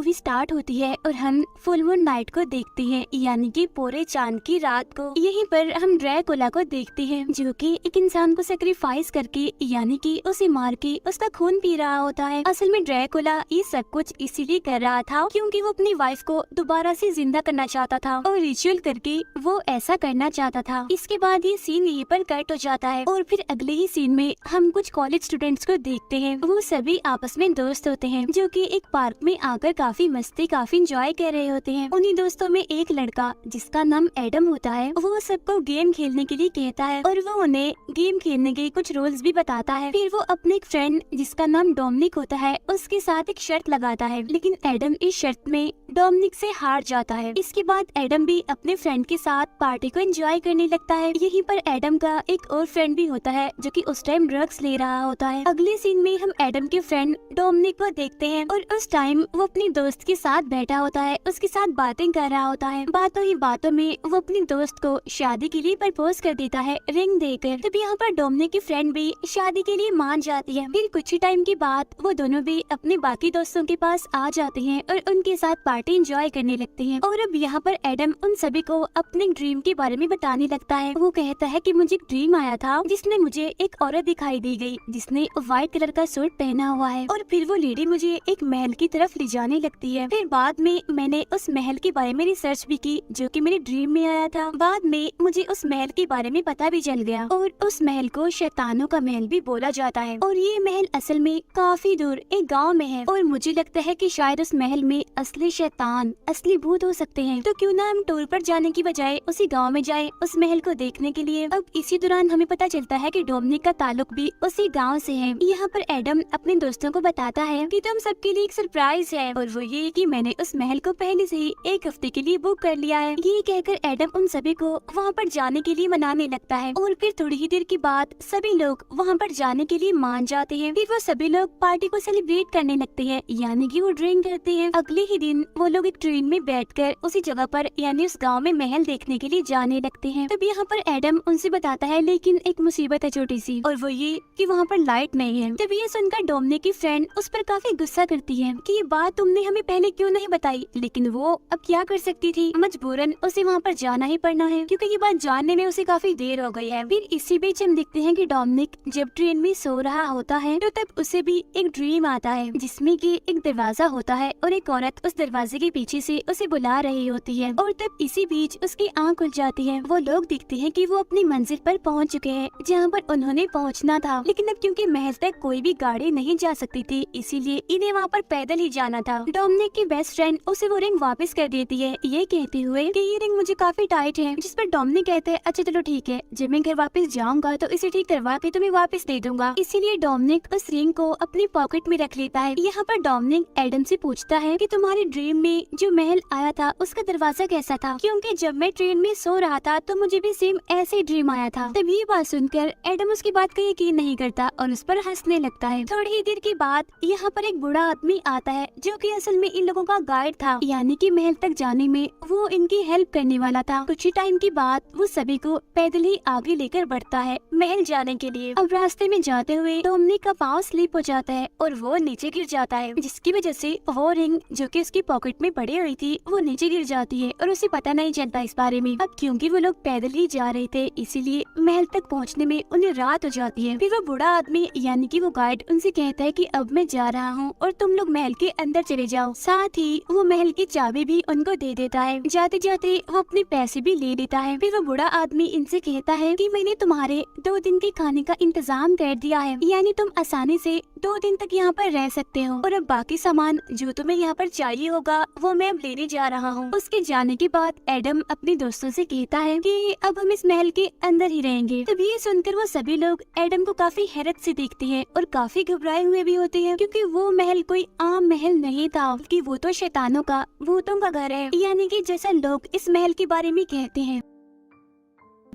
Movie start होती है और हम फुल मून नाइट को देखते हैं, यानी कि पूरे चांद की रात को। यहीं पर हम ड्रैकुला को देखते हैं जो कि एक इंसान को सेक्रीफाइस करके, यानी कि उसे मार के उसका खून पी रहा होता है। असल में ड्रैकुला ये सब कुछ इसीलिए कर रहा था क्योंकि वो अपनी वाइफ को दोबारा से जिंदा करना चाहता था और रिचुअल करके वो ऐसा करना चाहता था। इसके बाद ये सीन यहीं पर कट हो जाता है और फिर अगले ही सीन में हम कुछ कॉलेज स्टूडेंट्स को देखते हैं। वो सभी आपस में दोस्त होते हैं जो कि एक पार्क में आकर काफी मस्ती काफी इंजॉय कर रहे होते हैं। उन्हीं दोस्तों में एक लड़का जिसका नाम एडम होता है, वो सबको गेम खेलने के लिए कहता है और वो उन्हें गेम खेलने के कुछ रूल्स भी बताता है। फिर वो अपने एक फ्रेंड जिसका नाम डोमिनिक होता है उसके साथ एक शर्त लगाता है, लेकिन एडम इस शर्त में डोमिनिक से हार जाता है। इसके बाद एडम भी अपने फ्रेंड के साथ पार्टी को एंजॉय करने लगता है। यहीं पर एडम का एक और फ्रेंड भी होता है जो कि उस टाइम ड्रग्स ले रहा होता है। अगले सीन में हम एडम के फ्रेंड डोमिनिक को देखते हैं और उस टाइम वो अपनी दोस्त के साथ बैठा होता है, उसके साथ बातें कर रहा होता है। बातों ही बातों में वो अपनी दोस्त को शादी के लिए प्रपोज कर देता है रिंग देकर। तब यहाँ पर डोमिनिक की फ्रेंड भी शादी के लिए मान जाती है। फिर कुछ ही टाइम के बाद वो दोनों भी अपने बाकी दोस्तों के पास आ जाते हैं और उनके साथ पार्टी एंजॉय करने लगते हैं। और अब यहाँ पर एडम उन सभी को अपने ड्रीम के बारे में बताने लगता है। वो कहता है कि मुझे एक ड्रीम आया था जिसमें मुझे एक औरत दिखाई दी गई जिसने व्हाइट कलर का सूट पहना हुआ है और फिर वो लेडी मुझे एक महल की तरफ ले जाने लगती है। फिर बाद में मैंने उस महल के बारे में रिसर्च भी की जो कि मेरे ड्रीम में आया था। बाद में मुझे उस महल के बारे में पता भी चल गया और उस महल को शैतानों का महल भी बोला जाता है और ये महल असल में काफी दूर एक गाँव में है और मुझे लगता है कि शायद उस महल में असली शैतान असली भूत हो सकते हैं। तो क्यों ना हम टूर पर जाने की बजाय उसी गांव में जाएं उस महल को देखने के लिए। अब इसी दौरान हमें पता चलता है कि डोमिनिक का ताल्लुक भी उसी गांव से है। यहाँ पर एडम अपने दोस्तों को बताता है कि तुम सबके लिए एक सरप्राइज है और वो ये कि मैंने उस महल को पहले से ही एक हफ्ते के लिए बुक कर लिया है। ये कहकर एडम उन सभी को वहाँ पर जाने के लिए मनाने लगता है और फिर थोड़ी ही देर के बाद सभी लोग वहाँ पर जाने के लिए मान जाते हैं। फिर वो सभी लोग पार्टी को सेलिब्रेट करने लगते हैं, यानी कि वो ड्रिंक करते हैं। अगले ही दिन वो लोग एक ट्रेन में बैठकर उसी जगह पर यानी उस गांव में महल देखने के लिए जाने लगते हैं। तब यहाँ पर एडम उनसे बताता है लेकिन एक मुसीबत है छोटी सी, और वो ये कि वहाँ पर लाइट नहीं है। तब ये सुनकर डोमिनिक की फ्रेंड उस पर काफी गुस्सा करती है कि ये बात तुमने हमें पहले क्यों नहीं बताई, लेकिन वो अब क्या कर सकती थी, मजबूरन उसे वहाँ पर जाना ही पड़ना है क्योंकि ये बात जानने में उसे काफी देर हो गई है। फिर इसी बीच हम देखते हैं कि डोमिनिक जब ट्रेन में सो रहा होता है तो तब उसे भी एक ड्रीम आता है जिसमें कि एक दरवाजा होता है और एक औरत उस दरवाजे के पीछे से उसे बुला रही होती है और तब इसी बीच उसकी आंख खुल जाती है। वो लोग दिखते हैं कि वो अपनी मंजिल पर पहुंच चुके हैं जहां पर उन्होंने पहुंचना था, लेकिन अब क्योंकि महल तक कोई भी गाड़ी नहीं जा सकती थी इसीलिए इन्हें वहां पर पैदल ही जाना था। डोमिनिक की बेस्ट फ्रेंड उसे वो रिंग वापस कर देती है ये कहते हुए कि ये रिंग मुझे काफी टाइट है, जिस पर डोमिनिक कहते हैं अच्छा चलो ठीक है, जब मैं घर वापस जाऊंगा तो इसे ठीक करवा के तुम्हें वापस दे दूंगा। इसीलिए डोमिनिक उस रिंग को अपनी पॉकेट में रख लेता है। यहाँ पर डोमिनिक एडम से पूछता है कि तुम्हारे ड्रीम में जो महल आया था उसका दरवाजा कैसा था, क्योंकि जब मैं ट्रेन में सो रहा था तो मुझे भी सेम ऐसे ही ड्रीम आया था। तभी ये बात सुनकर एडम उसकी बात का यकीन नहीं करता और उस पर हंसने लगता है। थोड़ी ही देर के बाद यहाँ पर एक बूढ़ा आदमी आता है जो कि असल में इन लोगों का गाइड था, यानी कि महल तक जाने में वो इनकी हेल्प करने वाला था। कुछ ही टाइम के बाद वो सभी को पैदल ही आगे लेकर बढ़ता है महल जाने के लिए। अब रास्ते में जाते हुए डोमिनिक का पाँव स्लिप हो जाता है और वो नीचे गिर जाता है, जिसकी वजह से वो रिंग जो कि उसकी पॉकेट में पड़ी हुई थी वो नीचे गिर जाती है और उसे पता नहीं चलता इस बारे में। अब क्योंकि वो लोग पैदल ही जा रहे थे इसीलिए महल तक पहुंचने में उन्हें रात हो जाती है। फिर वो बूढ़ा आदमी यानी कि वो गाइड उनसे कहता है कि अब मैं जा रहा हूँ और तुम लोग महल के अंदर चले जाओ। साथ ही वो महल की चाबी भी उनको दे देता है। जाते जाते वो अपने पैसे भी ले लेता है। फिर वो बूढ़ा आदमी इनसे कहता है कि मैंने तुम्हारे 2 दिन के खाने का इंतजाम कर दिया है, यानी तुम आसानी से 2 दिन तक यहाँ पर रह सकते हो और अब बाकी सामान जो तुम्हें यहाँ पर चाहिए होगा वो मैं अब लेने जा रहा हूँ। उसके जाने के बाद एडम अपने दोस्तों से कहता है कि अब हम इस महल के अंदर ही रहेंगे। तब ये सुनकर वो सभी लोग एडम को काफी हैरत से देखते हैं और काफी घबराए हुए भी होते हैं क्योंकि वो महल कोई आम महल नहीं था कि वो तो शैतानों का भूतों का घर है, यानी कि जैसा लोग इस महल के बारे में कहते हैं।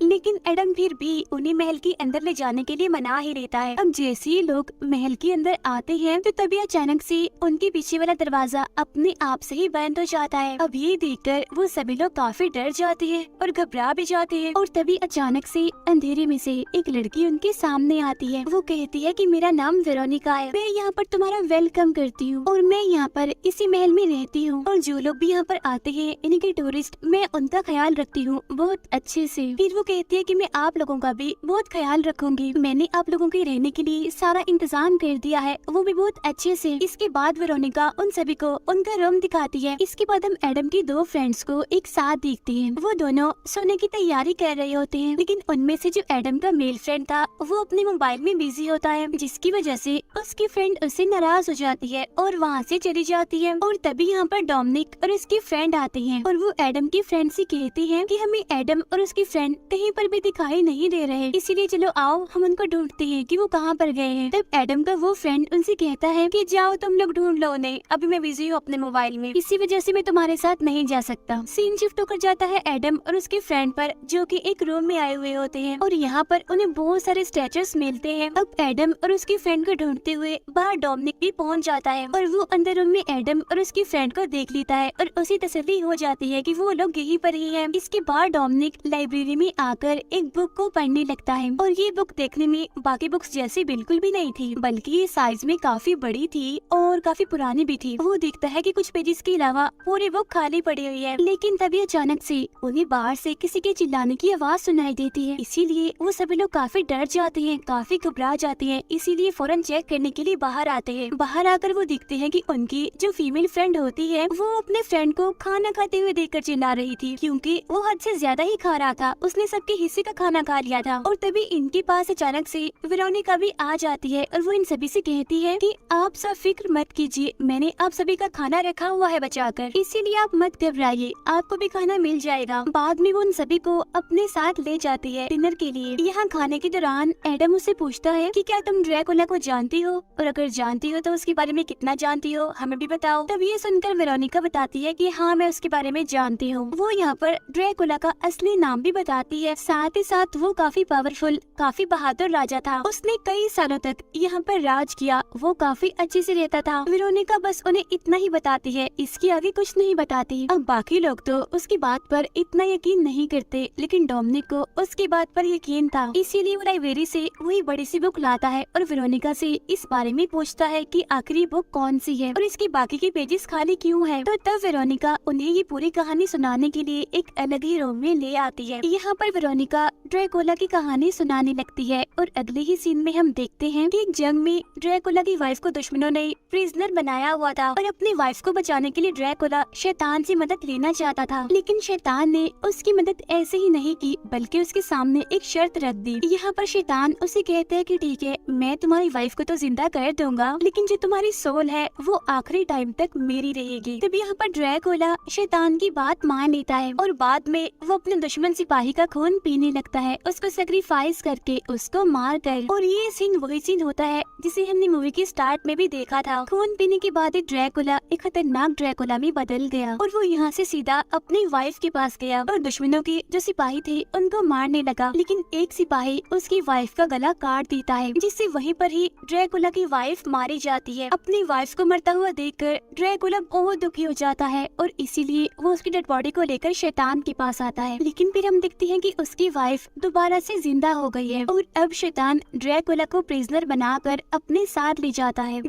लेकिन एडम फिर भी उन्हें महल के अंदर ले जाने के लिए मना ही लेता है। अब जैसे ही लोग महल के अंदर आते हैं तो तभी अचानक से उनके पीछे वाला दरवाजा अपने आप से ही बंद हो जाता है। अब ये देखकर वो सभी लोग काफी डर जाते हैं और घबरा भी जाते हैं। और तभी अचानक से अंधेरे में से एक लड़की उनके सामने आती है। वो कहती है कि मेरा नाम वेरोनिका है, मैं यहाँ पर तुम्हारा वेलकम करती हूँ और मैं यहाँ पर इसी महल में रहती हूँ और जो लोग भी यहाँ पर आते हैं यानी कि टूरिस्ट, मैं उनका ख्याल रखती हूँ बहुत अच्छे से। फिर वो कहती है कि मैं आप लोगों का भी बहुत ख्याल रखूंगी, मैंने आप लोगों के रहने के लिए सारा इंतजाम कर दिया है, वो भी बहुत अच्छे से। इसके बाद वेरोनिका उन सभी को उनका रूम दिखाती है। इसके बाद हम एडम की दो फ्रेंड्स को एक साथ देखते हैं। वो दोनों सोने की तैयारी कर रहे होते हैं, लेकिन उनमें से जो एडम का मेल फ्रेंड था वो अपने मोबाइल में बिजी होता है, जिसकी वजह से उसकी फ्रेंड उससे नाराज हो जाती है और वहाँ से चली जाती है। और तभी यहाँ पर डोमिनिक और उसकी फ्रेंड आते हैं और वो एडम की फ्रेंड से कहती है कि हमें एडम और उसकी फ्रेंड कहीं पर भी दिखाई नहीं दे रहे, इसीलिए चलो आओ हम उनको ढूंढते हैं कि वो कहाँ पर गए हैं। तब एडम का वो फ्रेंड उनसे कहता है कि जाओ तुम लोग ढूंढ लो उन्हें, अभी मैं बिजी हूँ अपने मोबाइल में, इसी वजह से मैं तुम्हारे साथ नहीं जा सकता। सीन शिफ्ट होकर जाता है एडम और उसके फ्रेंड पर, जो कि एक रूम में आए हुए होते हैं और यहाँ पर उन्हें बहुत सारे स्टैचूज मिलते हैं। अब एडम और उसकी फ्रेंड को ढूंढते हुए बाहर डोमिनिक भी पहुँच जाता है और वो अंदर रूम में एडम और उसकी फ्रेंड को देख लेता है और उसे तसल्ली हो जाती है कि वो लोग यहीं पर ही हैं। इसके बाद डोमिनिक लाइब्रेरी में आकर एक बुक को पढ़ने लगता है और ये बुक देखने में बाकी बुक्स जैसी बिल्कुल भी नहीं थी, बल्कि ये साइज में काफी बड़ी थी और काफी पुरानी भी थी। वो देखता है कि कुछ पेजेस के अलावा पूरी बुक खाली पड़ी हुई है, लेकिन तभी अचानक से उन्हें बाहर से किसी के चिल्लाने की आवाज सुनाई देती है। इसीलिए वो सभी लोग काफी डर जाते हैं, काफी घबरा जाते हैं, इसीलिए फौरन चेक करने के लिए बाहर आते हैं। बाहर आकर वो देखते हैं कि उनकी जो फीमेल फ्रेंड होती है वो अपने फ्रेंड को खाना खाते हुए देखकर चिल्ला रही थी, क्योंकि वो हद से ज्यादा ही खा रहा था, उसने सबके हिस्से का खाना खा लिया था। और तभी इनके पास अचानक से वेरोनिका भी आ जाती है और वो इन सभी से कहती है कि आप सब फिक्र मत कीजिए, मैंने आप सभी का खाना रखा हुआ है बचाकर, इसीलिए आप मत घबराइए, आपको भी खाना मिल जाएगा। बाद में वो उन सभी को अपने साथ ले जाती है डिनर के लिए। यहाँ खाने के दौरान एडम उससे पूछता है कि क्या तुम ड्रैकुला को जानती हो, और अगर जानती हो तो उसके बारे में कितना जानती हो, हमें भी बताओ। तब ये सुनकर वेरोनिका बताती है कि हाँ, मैं उसके बारे में जानती हूँ। वो यहाँ पर ड्रैकुला का असली नाम भी बताती है, साथ ही साथ वो काफी पावरफुल, काफी बहादुर राजा था, उसने कई सालों तक यहाँ पर राज किया, वो काफी अच्छे से रहता था। वेरोनिका बस उन्हें इतना ही बताती है, इसके आगे कुछ नहीं बताती। अब बाकी लोग तो उसकी बात पर इतना यकीन नहीं करते, लेकिन डोमिनिक को उसकी बात पर यकीन था, इसीलिए वो लाइब्रेरी से वही बड़ी सी बुक लाता है और वेरोनिका से इस बारे में पूछता है कि आखिरी बुक कौन सी है और इसके बाकी के पेजेस खाली क्यों है। तो तब वेरोनिका उन्हें ये पूरी कहानी सुनाने के लिए एक अलग ही रूम में ले आती है। यहाँ पर वेरोनिका ड्रैकुला की कहानी सुनाने लगती है और अगले ही सीन में हम देखते हैं कि एक जंग में ड्रैकुला की वाइफ को दुश्मनों ने प्रिजनर बनाया हुआ था और अपनी वाइफ को बचाने के लिए ड्रैकुला शैतान से मदद लेना चाहता था, लेकिन शैतान ने उसकी मदद ऐसे ही नहीं की, बल्कि उसके सामने एक शर्त रख दी। यहाँ पर शैतान उसे कहता है कि ठीक है, मैं तुम्हारी वाइफ को तो जिंदा कर दूंगा, लेकिन जो तुम्हारी सोल है वो आखिरी टाइम तक मेरी रहेगी। तब यहाँ पर ड्रैकुला शैतान की बात मान लेता है और बाद में वो अपने दुश्मन सिपाही का खून पीने लगता है, उसको सेक्रीफाइस करके, उसको मार कर। और ये सीन वही सीन होता है जिसे हमने मूवी के स्टार्ट में भी देखा था। खून पीने के बाद ड्रैकुला एक खतरनाक ड्रैकुला में बदल गया और वो यहाँ से सीधा अपनी वाइफ के पास गया और दुश्मनों के जो सिपाही थे उनको मारने लगा, लेकिन एक सिपाही उसकी वाइफ का गला काट देता है, जिससे वहीं पर ही ड्रैकुला की वाइफ मारी जाती है। अपनी वाइफ को मरता हुआ देखकर ड्रैकुला बहुत दुखी हो जाता है और इसीलिए वो उसकी डेड बॉडी को लेकर शैतान के पास आता है, लेकिन फिर हम देखते हैं कि उसकी वाइफ दोबारा से जिंदा हो गई है और अब शैतान ड्रैकुला को प्रिजनर बनाकर अपने साथ ले जाता है।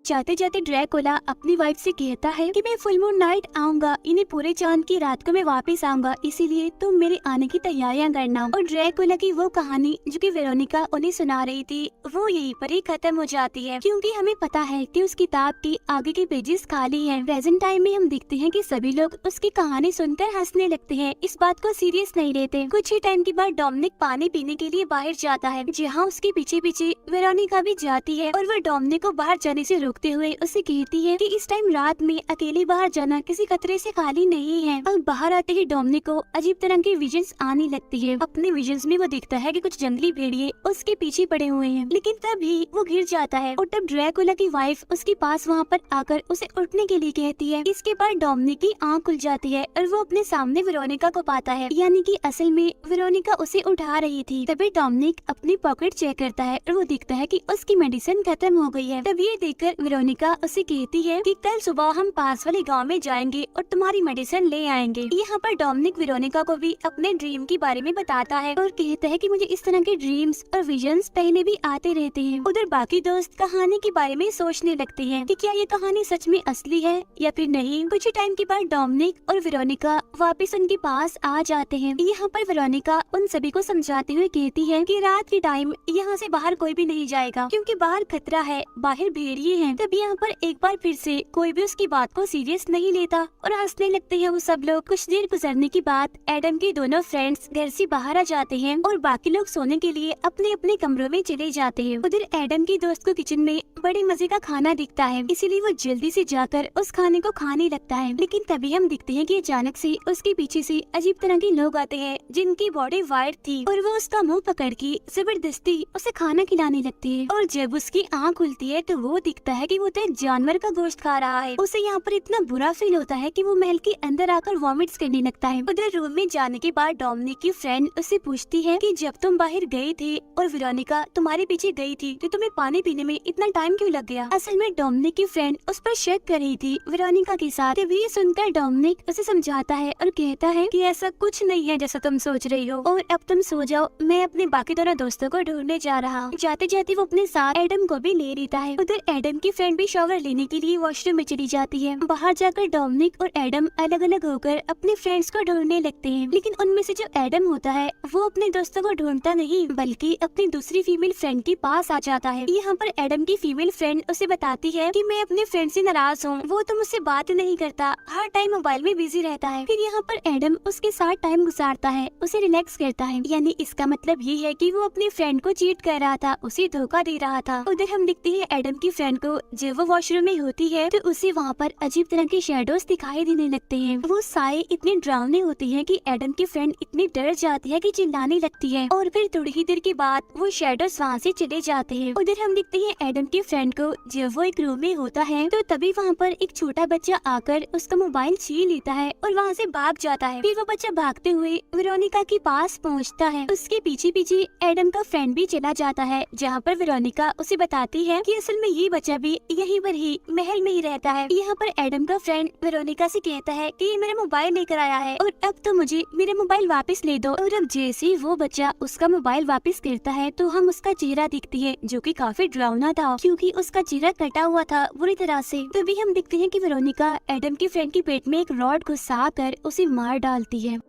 जाते जाते ड्रैकुला अपनी वाइफ से कहता है कि मैं फुल मून नाइट आऊंगा, इन्हें पूरे चांद की रात को मैं वापस आऊंगा, इसीलिए तुम मेरे आने की तैयारियां करना। और ड्रैकुला की वो कहानी जो कि वेरोनिका उन्हें सुना रही थी वो यहीं पर ही खत्म हो जाती है, क्योंकि हमें पता है कि उस किताब के आगे के पेजेस खाली हैं। प्रेजेंट टाइम में हम देखते हैं कि सभी लोग उसकी कहानी सुनकर हंसने लगते हैं, इस बात को सीरियस नहीं लेते। कुछ ही टाइम के बाद डोमिनिक पानी पीने के लिए बाहर जाता है, जहाँ उसके पीछे पीछे वेरोनिका भी जाती है और वो डोमिनिक को बाहर जाने से रोकते हुए उसे कहती है कि इस टाइम रात में अकेले बाहर जाना किसी खतरे से खाली नहीं है। और बाहर आते ही डोमिनिक को अजीब तरह के विजन्स आने लगती है। अपने विजन्स में वो दिखता है कि कुछ जंगली भेड़िए उसके पीछे पड़े हुए हैं, लेकिन तभी वो गिर जाता है और तब ड्रैकुला की वाइफ उसके पास वहाँ पर आकर उसे उठने के लिए कहती है। इसके बाद डोमिनिक की आँख खुल जाती है और वो अपने सामने वेरोनिका को पाता है, यानी कि असल में वेरोनिका उसे उठा रही थी। तभी डोमिनिक अपनी पॉकेट चेक करता है और वो दिखता है कि उसकी मेडिसिन खत्म हो गई है। तब ये देखकर वेरोनिका उसे कहती है कि कल सुबह हम पास वाले गांव में जाएंगे और तुम्हारी मेडिसिन ले आएंगे। यहाँ पर डोमिनिक वेरोनिका को भी अपने ड्रीम के बारे में बताता है और कहता है कि मुझे इस तरह के ड्रीम्स और विजन्स पहले भी आते रहते हैं। उधर बाकी दोस्त कहानी के बारे में सोचने लगते हैं कि क्या ये कहानी सच में असली है या फिर नहीं। कुछ टाइम के बाद डोमिनिक और वेरोनिका वापस उनके पास आ जाते हैं। यहाँ पर वेरोनिका उन सभी को समझाते हुए कहती है कि रात के टाइम यहाँ से बाहर कोई भी नहीं जाएगा क्योंकि बाहर खतरा है, बाहर भेड़िए हैं। तब यहाँ पर एक बार फिर से कोई भी उसकी बात को सीरियस नहीं लेता और हंसने लगते हैं वो सब लोग। कुछ देर गुजरने के बाद एडम के दोनों फ्रेंड्स घर से बाहर आ जाते हैं और बाकी लोग सोने के लिए अपने अपने कमरों में चले जाते हैं। उधर एडम की दोस्त को किचन में बड़े मजे का खाना दिखता है, इसीलिए वो जल्दी से जाकर उस खाने को खाने लगता है। लेकिन तभी हम दिखते हैं कि अचानक से उसके पीछे से अजीब तरह के लोग आते हैं जिनकी बॉडी वाइट थी और वो उसका मुंह पकड़ के जबरदस्ती उसे खाना खिलाने लगती है। और जब उसकी आँख खुलती है तो वो दिखता है कि वो तो एक जानवर का गोश्त खा रहा है। उसे यहाँ पर इतना बुरा फील होता है कि वो महल के अंदर आकर वॉमिट्स करने लगता है। उधर रूम में जाने के बाद डोमिनिक की फ्रेंड उससे पूछती है कि जब तुम बाहर गए थे और वेरोनिका तुम्हारे पीछे गई थी तो तुम्हें पानी पीने में इतना टाइम क्यों लग गया। असल में डोमिनिक की फ्रेंड उस पर शक कर रही थी वेरोनिका के साथ। तभी सुनकर डोमिनिक उसे समझाता है और कहता है कि ऐसा कुछ नहीं है जैसा तुम सोच रही हो और अब तुम सो जाओ, मैं अपने बाकी दोनों दोस्तों को ढूंढने जा रहा हूँ। जाते जाते वो अपने साथ एडम को भी ले लेता है। उधर एडम की फ्रेंड भी शॉवर लेने के लिए वॉशरूम में चली जाती है। बाहर जाकर डोमिनिक और एडम अलग अलग होकर अपने फ्रेंड्स को ढूंढने लगते हैं, लेकिन उनमें से जो एडम होता है वो अपने दोस्तों को ढूंढता नहीं बल्कि अपनी दूसरी फीमेल फ्रेंड के पास आ जाता है। यहाँ पर एडम की फीमेल फ्रेंड उसे बताती है कि मैं अपने फ्रेंड से नाराज हूँ, वो तो मुझसे बात नहीं करता, हर टाइम मोबाइल में बिजी रहता है। फिर यहाँ पर एडम उसके साथ टाइम गुजारता है, उसे रिलैक्स करता है, यानी इसका मतलब ये है कि वो अपनी फ्रेंड को चीट कर रहा था, उसे धोखा दे रहा था। उधर हम देखते हैं एडम की फ्रेंड को जब वो वॉशरूम में होती है तो उसे वहाँ पर अजीब तरह के शेडोज दिखाई देने लगते हैं। वो साए इतने डरावने होते हैं कि एडम की फ्रेंड इतनी डर जाती है कि चिल्लाने लगती है और फिर थोड़ी ही देर के बाद वो शेडोज वहाँ से चले जाते हैं। उधर हम देखते हैं एडम की फ्रेंड को जब वो एक रूम में होता है तो तभी वहाँ पर एक छोटा बच्चा आकर उसका मोबाइल छीन लेता है और वहाँ से भाग जाता है। फिर वो बच्चा भागते हुए वेरोनिका के पास पहुँचता है। उसके पीछे पीछे एडम का फ्रेंड भी चला जाता है, जहाँ पर वेरोनिका उसे बताती है कि असल में ये बच्चा भी यहीं पर ही महल में ही रहता है। यहाँ पर एडम का फ्रेंड वेरोनिका से कहता है कि ये मेरा मोबाइल लेकर आया है और अब तो मुझे मेरा मोबाइल वापस ले दो। और अब जैसे वो बच्चा उसका मोबाइल वापस करता है तो हम उसका चेहरा दिखती है जो कि काफी डरावना था क्योंकि उसका चेहरा कटा हुआ था बुरी तरह से। तभी हम देखते हैं कि वेरोनिका एडम की फ्रेंड के पेट में एक रॉड घुसा कर उसे मार डालती है।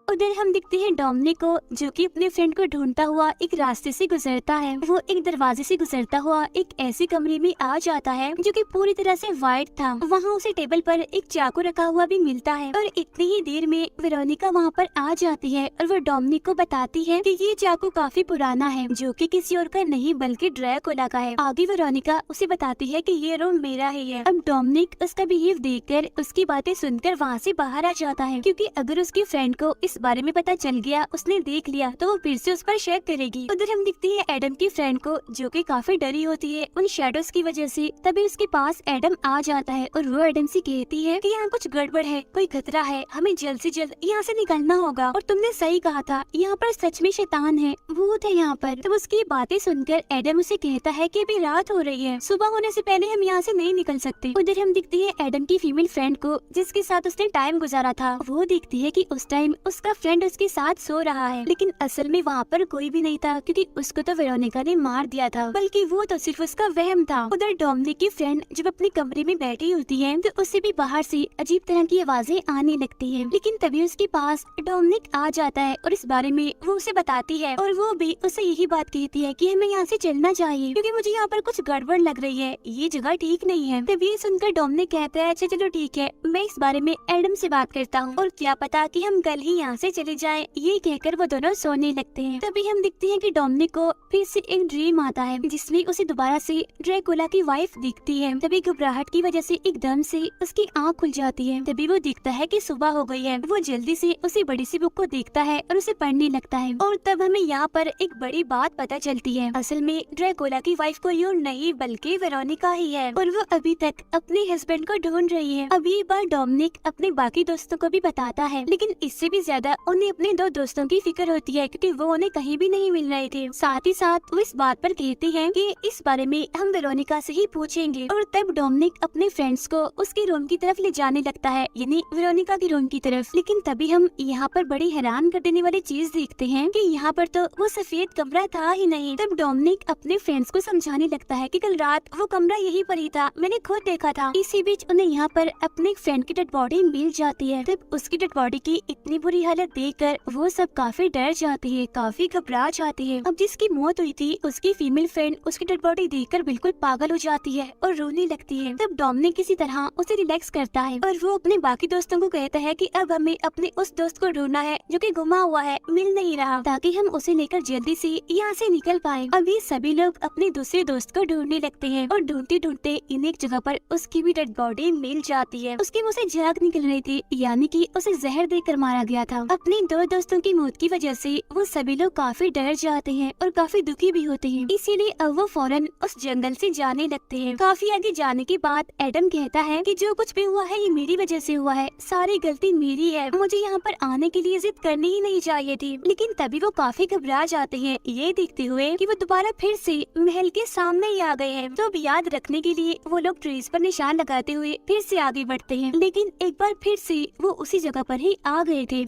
उधर हम दिखते हैं डोमिनिक को जो कि अपने फ्रेंड को ढूंढता हुआ एक रास्ते से गुजरता है। वो एक दरवाजे से गुजरता हुआ एक ऐसे कमरे में आ जाता है जो कि पूरी तरह से वाइट था। वहाँ उसे टेबल पर एक चाकू रखा हुआ भी मिलता है और इतनी ही देर में वेरोनिका वहाँ पर आ जाती है और वो डोमिनिक को बताती है कि ये चाकू काफी पुराना है जो कि किसी और का नहीं बल्कि ड्रैकुला का है। आगे वेरोनिका उसे बताती है कि ये रूम मेरा ही है। अब डोमिनिक उसका बिहेव देखकर उसकी बातें सुनकर वहाँ से बाहर आ जाता है क्योंकि अगर उसकी फ्रेंड को इस बारे में पता चल गया, उसने देख लिया तो वो फिर से उस पर शक करेगी। उधर हम दिखते हैं एडम की फ्रेंड को जो कि काफी डरी होती है उन शेडोज की वजह से। तभी उसके पास एडम आ जाता है और वो एडम से कहती है कि यहाँ कुछ गड़बड़ है, कोई खतरा है, हमें जल्द से जल्द यहाँ से निकलना होगा। और तुमने सही कहा था, यहाँ पर सच में शैतान है, भूत है यहाँ पर। तो उसकी बातें सुनकर एडम उसे कहता है कि अभी रात हो रही है, सुबह होने से पहले हम यहाँ से नहीं निकल सकते। उधर हम दिखते हैं एडम की फीमेल फ्रेंड को जिसके साथ उसने टाइम गुजारा था। वो देखती है कि उस टाइम उसका फ्रेंड उसके साथ सो रहा है, लेकिन असल में वहाँ पर कोई भी नहीं था क्योंकि उसको तो वेरोनिका ने मार दिया था, बल्कि वो तो सिर्फ उसका वहम था। उधर डोमिनिक की फ्रेंड जब अपने कमरे में बैठी होती है तो उसे भी बाहर से अजीब तरह की आवाजें आने लगती है, लेकिन तभी उसके पास डोमिनिक आ जाता है और इस बारे में वो उसे बताती है और वो भी उसे यही बात कहती है कि हमें यहाँ से चलना चाहिए क्योंकि मुझे यहाँ पर कुछ गड़बड़ लग रही है, ये जगह ठीक नहीं है। तभी ये सुनकर डोमिनिक कहता है अच्छा चलो ठीक है, मैं इस बारे में एडम से बात करता हूँ और क्या पता कि हम कल ही यहाँ यहाँ से चले जाएं, ये कहकर वो दोनों सोने लगते हैं। तभी हम देखते हैं कि डोमिनिक को फिर से एक ड्रीम आता है जिसमें उसे दोबारा से ड्रैकुला की वाइफ दिखती है। तभी घबराहट की वजह से एकदम से उसकी आँख खुल जाती है। तभी वो दिखता है कि सुबह हो गई है। वो जल्दी से उसी बड़ी सी बुक को देखता है और उसे पढ़ने लगता है। और तब हमें यहाँ पर एक बड़ी बात पता चलती है। असल में ड्रैकुला की वाइफ कोई और नहीं बल्कि वेरोनिका ही है और वो अभी तक अपने हस्बैंड को ढूंढ रही है। अब ये बात डोमिनिक अपने बाकी दोस्तों को भी बताता है, लेकिन इससे भी ज्यादा उन्हें अपने दो दोस्तों की फिक्र होती है क्योंकि वो उन्हें कहीं भी नहीं मिल रहे थे। साथ ही साथ वो इस बात पर कहते हैं कि इस बारे में हम वेरोनिका से ही पूछेंगे। और तब डोमिनिक अपने फ्रेंड्स को उसके रूम की तरफ ले जाने लगता है, यानी वेरोनिका के रूम की तरफ। लेकिन तभी हम यहाँ पर बड़ी हैरान कर देने वाली चीज देखते हैं कि यहाँ पर तो वो सफेद कमरा था ही नहीं। तब डोमिनिक अपने फ्रेंड्स को समझाने लगता है कि कल रात वो कमरा यहीं पर ही था, मैंने खुद देखा था। इसी बीच उन्हें यहाँ पर अपने फ्रेंड की डेड बॉडी मिल जाती है। तब उसकी डेड बॉडी की इतनी बुरी हालत देखकर वो सब काफी डर जाती है, काफी घबरा जाती है। अब जिसकी मौत हुई थी उसकी फीमेल फ्रेंड उसकी डेड बॉडी देखकर बिल्कुल पागल हो जाती है और रोने लगती है। तब डोमिनिक किसी तरह उसे रिलैक्स करता है और वो अपने बाकी दोस्तों को कहता है कि अब हमें अपने उस दोस्त को ढूंढना है जो कि गुमा हुआ है, मिल नहीं रहा, ताकि हम उसे लेकर जल्दी से यहाँ से निकल पाए। अब ये सभी लोग अपने दूसरे दोस्त को ढूंढने लगते हैं और ढूंढते ढूंढते इन एक जगह पर उसकी भी डेड बॉडी मिल जाती है। उसके मुंह से झाग निकल रही थी, यानी कि उसे जहर देकर मारा गया था। अपने दो दोस्तों की मौत की वजह से वो सभी लोग काफी डर जाते हैं और काफी दुखी भी होते हैं। इसीलिए अब वो फौरन उस जंगल से जाने लगते हैं। काफी आगे जाने के बाद एडम कहता है कि जो कुछ भी हुआ है ये मेरी वजह से हुआ है, सारी गलती मेरी है, मुझे यहाँ पर आने के लिए जिद करनी ही नहीं चाहिए थी। लेकिन तभी वो काफी घबरा जाते हैं ये देखते हुए कि वो दोबारा फिर से महल के सामने ही आ गए हैं। तो अब याद रखने के लिए वो लोग ट्रीज पर निशान लगाते हुए फिर से आगे बढ़ते हैं, लेकिन एक बार फिर से वो उसी जगह पर ही आ गए थे।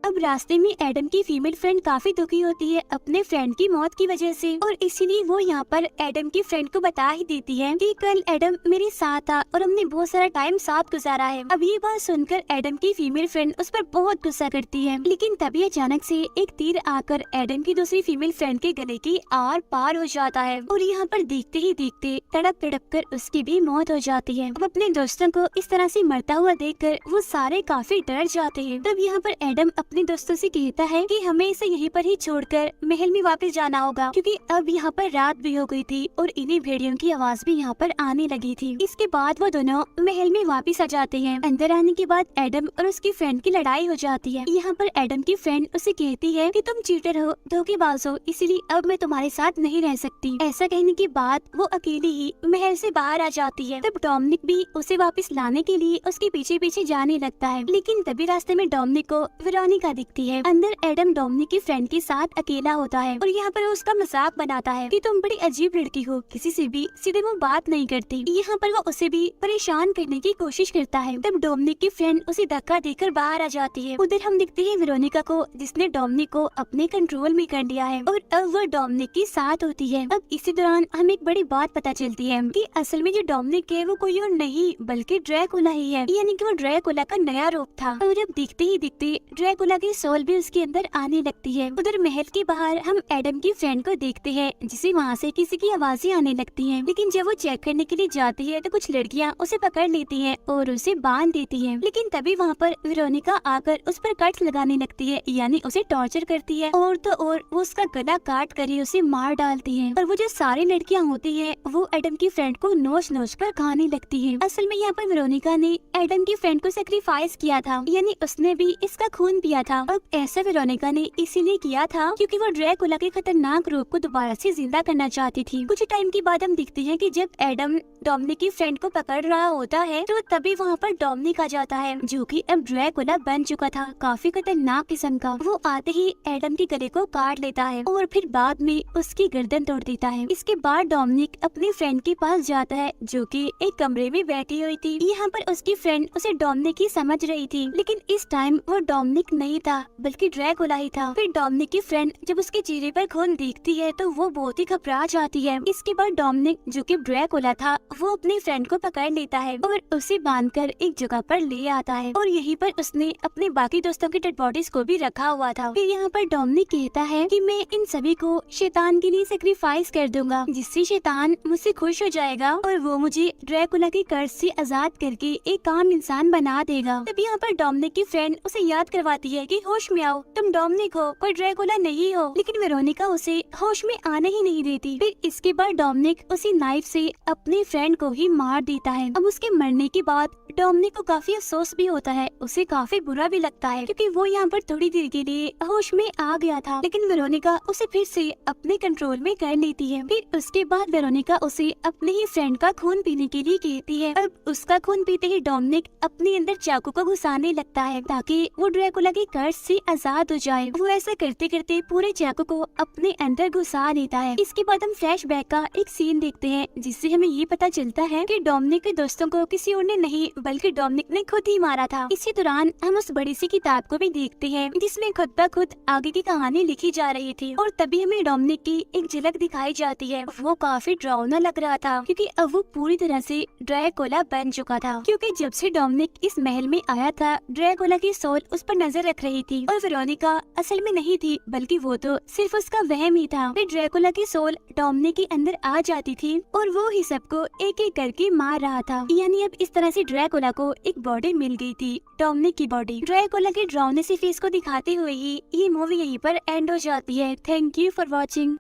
अब रास्ते में एडम की फीमेल फ्रेंड काफी दुखी होती है अपने फ्रेंड की मौत की वजह से और इसीलिए वो यहाँ पर एडम की फ्रेंड को बता ही देती है कि कल एडम मेरे साथ था और हमने बहुत सारा टाइम साथ गुजारा है। अब ये बात सुनकर एडम की फीमेल फ्रेंड उस पर बहुत गुस्सा करती है, लेकिन तभी अचानक से एक तीर आकर एडम की दूसरी फीमेल फ्रेंड के गले की आर पार हो जाता है और यहाँ पर देखते ही देखते तड़प तड़प कर उसकी भी मौत हो जाती है। अब अपने दोस्तों को इस तरह से मरता हुआ देखकर वो सारे काफी डर जाते हैं। तब यहाँ पर एडम अपने दोस्तों से कहता है कि हमें इसे यहीं पर ही छोड़कर महल में वापस जाना होगा, क्योंकि अब यहाँ पर रात भी हो गई थी और इन्हीं भेड़ियों की आवाज भी यहाँ पर आने लगी थी। इसके बाद वो दोनों महल में वापस आ जाते हैं। अंदर आने के बाद एडम और उसकी फ्रेंड की लड़ाई हो जाती है। यहाँ पर एडम की फ्रेंड उसे कहती है कि तुम चीटर हो, धोखेबाज हो, इसलिए अब मैं तुम्हारे साथ नहीं रह सकती। ऐसा कहने के बाद वो अकेली ही महल से बाहर आ जाती है। तब डोमिनिक भी उसे वापस लाने के लिए उसके पीछे पीछे जाने लगता है, लेकिन तभी रास्ते में डोमिनिक को वेरोनिका दिखती है। अंदर एडम डोमिनिक की फ्रेंड के साथ अकेला होता है और यहाँ पर उसका मजाक बनाता है कि तुम बड़ी अजीब लड़की हो, किसी से भी सीधे मुंह बात नहीं करती। यहाँ पर वो उसे भी परेशान करने की कोशिश करता है। तब डोमिनिक की फ्रेंड उसे धक्का देकर बाहर आ जाती है। उधर हम दिखते हैं वेरोनिका को, जिसने डोमिनिक को अपने कंट्रोल में कर लिया है और अब वो डोमिनिक के साथ होती है। अब इसी दौरान हमें एक बड़ी बात पता चलती है कि असल में जो डोमिनिक है वो कोई और नहीं बल्कि ड्रैकुला ही है, यानी कि वो ड्रैकुला का नया रूप था। और अब दिखते ही दिखते ड्रैकुला की सोल भी उसके अंदर आने लगती है। उधर महल के बाहर हम एडम की फ्रेंड को देखते हैं, जिसे वहाँ से किसी की आवाजें आने लगती हैं। लेकिन जब वो चेक करने के लिए जाती है तो कुछ लड़कियाँ उसे पकड़ लेती हैं और उसे बांध देती हैं। लेकिन तभी वहाँ पर वेरोनिका आकर उस पर कट लगाने लगती है, यानी उसे टॉर्चर करती है और तो और वो उसका गला काट कर ही उसे मार डालती है। और वो जो सारी लड़कियाँ होती है वो एडम की फ्रेंड को नोच नोच कर खाने लगती है। असल में यहाँ पर वेरोनिका ने एडम की फ्रेंड को सेक्रीफाइस किया था, यानी उसने भी इसका खून पिया था। अब ऐसा वेरोनिका ने इसीलिए किया था क्योंकि वो ड्रैकुला के खतरनाक रूप को दोबारा से जिंदा करना चाहती थी। कुछ टाइम के बाद हम दिखते हैं कि जब एडम डोमिनिक की फ्रेंड को पकड़ रहा होता है तो तभी वहाँ पर डोमिनिक आ जाता है, जो कि अब ड्रैकुला बन चुका था, काफी खतरनाक किस्म का। वो आते ही एडम के गले को काट लेता है और फिर बाद में उसकी गर्दन तोड़ देता है। इसके बाद डोमिनिक अपनी फ्रेंड के पास जाता है, जो कि एक कमरे में बैठी हुई थी। यहाँ पर उसकी फ्रेंड उसे डोमिनिक ही समझ रही थी, लेकिन इस टाइम वो डोमिनिक नहीं था बल्कि ड्रैकुला ही था। फिर डोमिनिक की फ्रेंड जब उसके चेहरे पर खून देखती है तो वो बहुत ही घबरा जाती है। इसके बाद डोमिनिक जो कि ड्रैकुला था वो अपनी फ्रेंड को पकड़ लेता है और उसे बांधकर एक जगह पर ले आता है और यहीं पर उसने अपने बाकी दोस्तों की डेड बॉडीज को भी रखा हुआ था। फिर यहाँ पर डोमिनिक कहता है कि मैं इन सभी को शैतान के लिए सेक्रीफाइस कर दूंगा, जिससे शैतान मुझसे खुश हो जाएगा और वो मुझे ड्रैकुला के कर्ज से आजाद करके एक काम इंसान बना देगा। तब यहाँ पर डोमिनिक की फ्रेंड उसे याद करवाती है कि होश में आओ, तुम डोमिनिक हो, कोई ड्रैकुला नहीं हो। लेकिन वेरोनिका उसे होश में आने ही नहीं देती। फिर इसके बाद डोमिनिक उसी नाइफ से अपनी फ्रेंड को ही मार देता है। अब उसके मरने के बाद डोमिनिक को काफी अफसोस भी होता है, उसे काफी बुरा भी लगता है क्योंकि वो यहाँ पर थोड़ी देर के लिए होश में आ गया था। लेकिन वेरोनिका उसे फिर से अपने कंट्रोल में कर लेती है। फिर उसके बाद वेरोनिका उसे अपने ही फ्रेंड का खून पीने के लिए कहती है। अब उसका खून पीते ही डोमिनिक अपने अंदर चाकू को घुसाने लगता है ताकि वो ड्रैकुला के कर्ज से आजाद हो जाए। वो ऐसा करते करते पूरे चाकू को अपने अंदर घुसा लेता है। इसके बाद हम फ्लैशबैक का एक सीन देखते हैं जिससे हमें ये पता चलता है कि डोमिनिक के दोस्तों को किसी और ने नहीं बल्कि डोमिनिक ने खुद ही मारा था। इसी दौरान हम उस बड़ी सी किताब को भी देखते हैं जिसमें खुद ब खुद आगे की कहानी लिखी जा रही थी और तभी हमें डोमिनिक की एक झलक दिखाई जाती है। वो काफी डरावना लग रहा था क्योंकि अब वो पूरी तरह से ड्रैकुला बन चुका था, क्योंकि जब से डोमिनिक इस महल में आया था ड्रैकुला की सोल उस पर नजर रख रही थी और वेरोनिका असल में नहीं थी बल्कि वो तो सिर्फ उसका वहम ही था। फिर ड्रैकुला की सोल डोमिनिक के अंदर आ जाती थी और वो ही सबको एक एक करके मार रहा था। यानी अब इस तरह से ड्रैकुला को एक बॉडी मिल गई थी, डोमिनिक की बॉडी। ड्रैकुला के डरावने से फेस को दिखाते हुए ही ये मूवी यहीं पर एंड हो जाती है। Thank you for watching.